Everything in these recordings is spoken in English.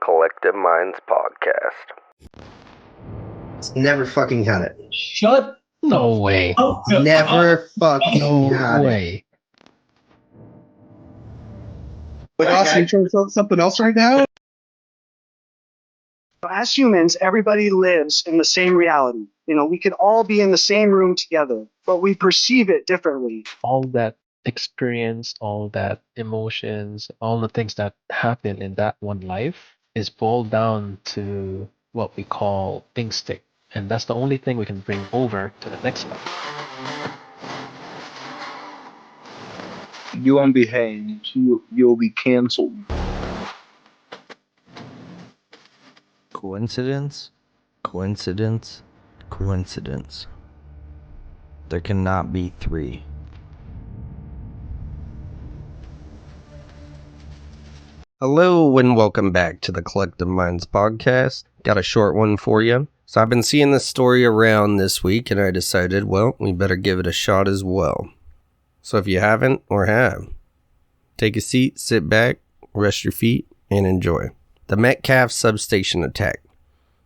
Collective Minds podcast. It's never fucking had it. Shut. No way. Never fucking No had it. way. Wait, Austin, you trying to tell something else right now? As humans, everybody lives in the same reality. We could all be in the same room together, but we perceive it differently. All that experience, all that emotions, all the things that happen in that one life is boiled down to what we call instinct. And that's the only thing we can bring over to the next life. You won't behave. You'll be canceled. Coincidence? Coincidence? Coincidence. There cannot be three. Hello and welcome back to the Collective Minds podcast. Got a short one for you. So I've been seeing this story around this week and I decided, well, we better give it a shot as well. So if you haven't or have, take a seat, sit back, rest your feet, and enjoy. The Metcalf substation attack.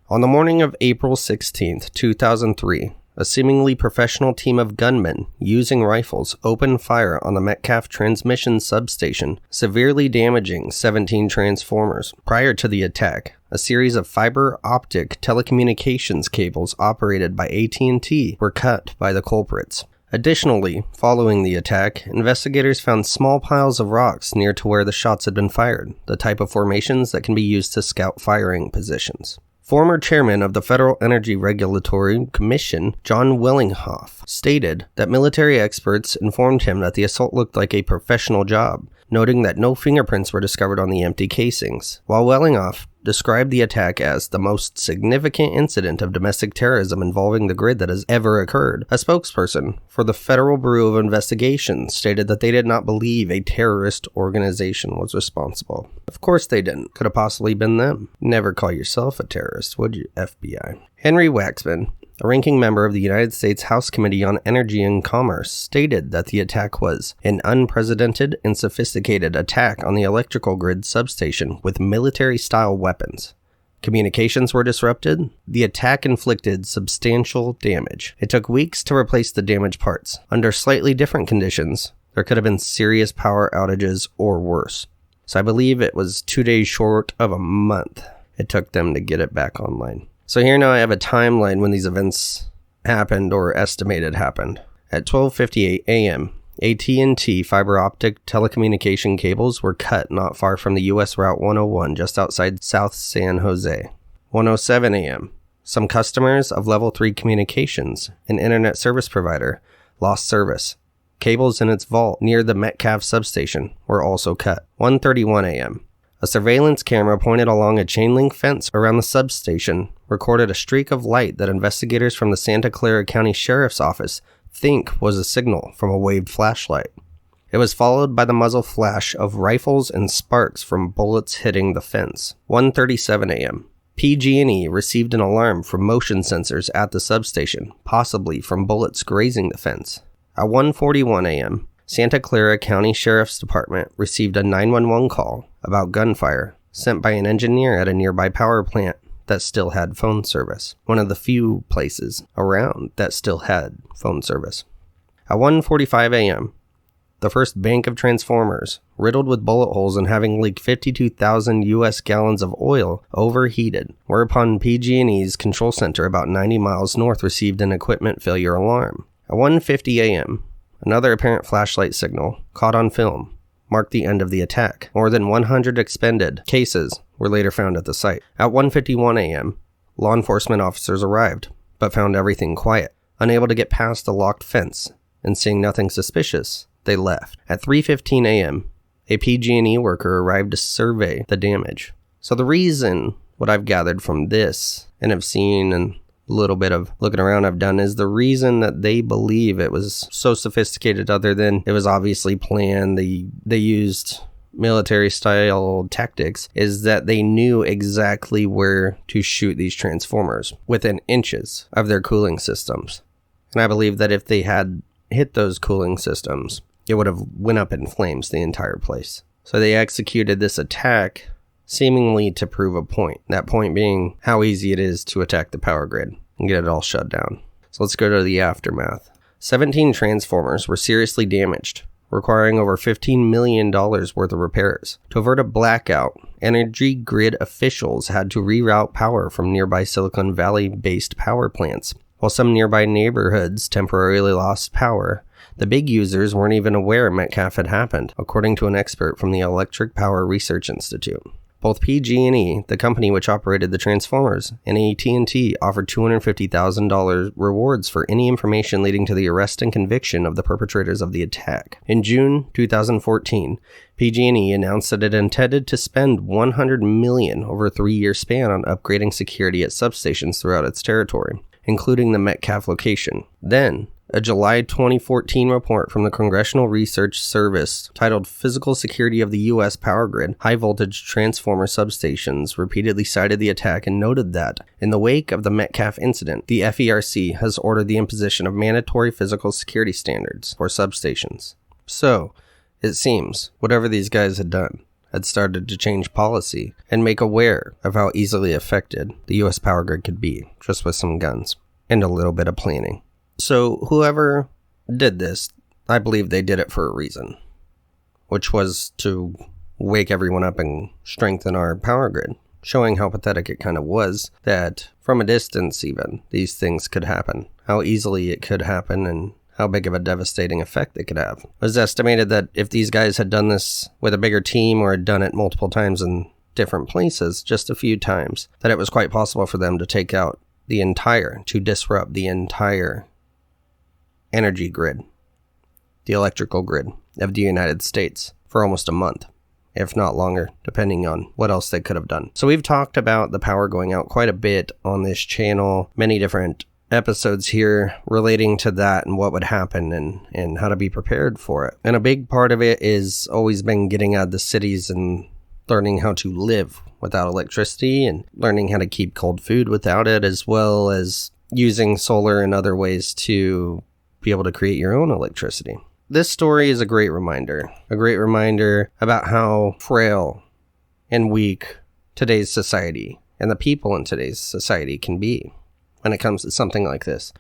On the morning of April 16th, 2003, a seemingly professional team of gunmen using rifles opened fire on the Metcalf transmission substation, severely damaging 17 transformers. Prior to the attack, a series of fiber optic telecommunications cables operated by AT&T were cut by the culprits. Additionally, following the attack, investigators found small piles of rocks near to where the shots had been fired, the type of formations that can be used to scout firing positions. Former chairman of the Federal Energy Regulatory Commission, John Wellinghoff, stated that military experts informed him that the assault looked like a professional job, noting that no fingerprints were discovered on the empty casings. While Wellinghoff described the attack as the most significant incident of domestic terrorism involving the grid that has ever occurred, a spokesperson for the Federal Bureau of Investigation stated that they did not believe a terrorist organization was responsible. Of course they didn't. Could have possibly been them. Never call yourself a terrorist, would you, FBI? Henry Waxman, a ranking member of the United States House Committee on Energy and Commerce, stated that the attack was an unprecedented and sophisticated attack on the electrical grid substation with military-style weapons. Communications were disrupted. The attack inflicted substantial damage. It took weeks to replace the damaged parts. Under slightly different conditions, there could have been serious power outages or worse. So I believe it was 2 days short of a month it took them to get it back online. So here now I have a timeline when these events happened or estimated happened. At 12:58 a.m., AT&T fiber optic telecommunication cables were cut not far from the U.S. Route 101 just outside South San Jose. 1:07 a.m., some customers of Level 3 Communications, an internet service provider, lost service. Cables in its vault near the Metcalf substation were also cut. 1:31 a.m., a surveillance camera pointed along a chain link fence around the substation recorded a streak of light that investigators from the Santa Clara County Sheriff's Office think was a signal from a waved flashlight. It was followed by the muzzle flash of rifles and sparks from bullets hitting the fence. 1:37 a.m. PG&E received an alarm from motion sensors at the substation, possibly from bullets grazing the fence. At 1:41 a.m., Santa Clara County Sheriff's Department received a 911 call about gunfire sent by an engineer at a nearby power plant that still had phone service, one of the few places around that still had phone service. At 1:45 a.m., the first bank of transformers, riddled with bullet holes and having leaked 52,000 U.S. gallons of oil, overheated, whereupon PG&E's control center about 90 miles north received an equipment failure alarm. At 1:50 a.m., another apparent flashlight signal, caught on film, marked the end of the attack. More than 100 expended cases were later found at the site. At 1:51 a.m., law enforcement officers arrived, but found everything quiet. Unable to get past the locked fence and seeing nothing suspicious, they left. At 3:15 a.m., a PG&E worker arrived to survey the damage. So the reason, what I've gathered from this and have seen and little bit of looking around I've done, is the reason that they believe it was so sophisticated, other than it was obviously planned, they used military style tactics, is that they knew exactly where to shoot these transformers within inches of their cooling systems. And I believe that if they had hit those cooling systems, it would have went up in flames, the entire place. So they executed this attack seemingly to prove a point. That point being how easy it is to attack the power grid and get it all shut down. So let's go to the aftermath. 17 transformers were seriously damaged, requiring over $15 million worth of repairs. To avert a blackout, energy grid officials had to reroute power from nearby Silicon Valley-based power plants. While some nearby neighborhoods temporarily lost power, the big users weren't even aware Metcalf had happened, according to an expert from the Electric Power Research Institute. Both PG&E, the company which operated the transformers, and AT&T offered $250,000 rewards for any information leading to the arrest and conviction of the perpetrators of the attack. In June 2014, PG&E announced that it intended to spend $100 million over a 3-year span on upgrading security at substations throughout its territory, including the Metcalf location. Then, a July 2014 report from the Congressional Research Service titled Physical Security of the U.S. Power Grid, High Voltage Transformer Substations repeatedly cited the attack and noted that, in the wake of the Metcalf incident, the FERC has ordered the imposition of mandatory physical security standards for substations. So, it seems, whatever these guys had done, had started to change policy and make aware of how easily affected the U.S. power grid could be, just with some guns and a little bit of planning. So whoever did this, I believe they did it for a reason, which was to wake everyone up and strengthen our power grid, showing how pathetic it kind of was that from a distance even, these things could happen, how easily it could happen, and how big of a devastating effect it could have. It was estimated that if these guys had done this with a bigger team or had done it multiple times in different places, just a few times, that it was quite possible for them to to disrupt the entire energy grid, the electrical grid of the United States for almost a month, if not longer, depending on what else they could have done. So we've talked about the power going out quite a bit on this channel, many different episodes here relating to that and what would happen and how to be prepared for it. And a big part of it is always been getting out of the cities and learning how to live without electricity and learning how to keep cold food without it, as well as using solar and other ways to be able to create your own electricity. This story is a great reminder about how frail and weak today's society and the people in today's society can be when it comes to something like this.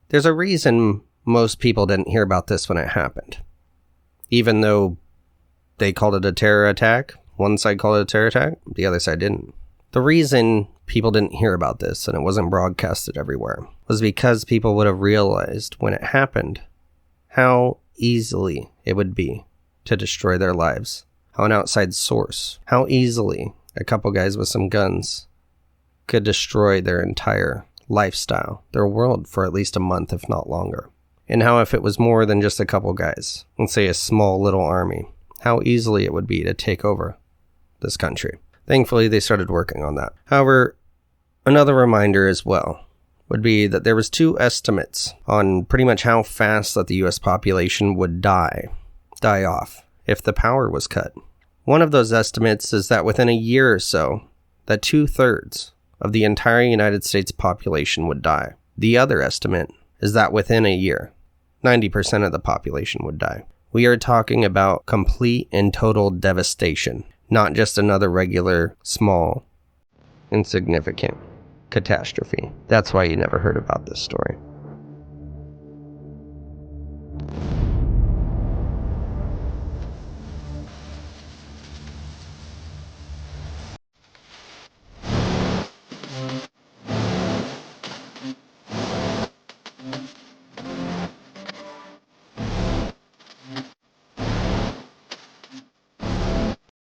There's a reason most people didn't hear about this when it happened. Even though they called it a terror attack, one side called it a terror attack, the other side didn't. The reason people didn't hear about this and it wasn't broadcasted everywhere was because people would have realized when it happened how easily it would be to destroy their lives. How an outside source, how easily a couple guys with some guns could destroy their entire lifestyle, their world for at least a month, if not longer. And how if it was more than just a couple guys, let's say a small little army, how easily it would be to take over this country. Thankfully, they started working on that. However, another reminder as well would be that there was 2 estimates on pretty much how fast that the U.S. population would die off if the power was cut. One of those estimates is that within a year or so, that 2/3 of the entire United States population would die. The other estimate is that within a year, 90% of the population would die. We are talking about complete and total devastation. Not just another regular, small, insignificant catastrophe. That's why you never heard about this story.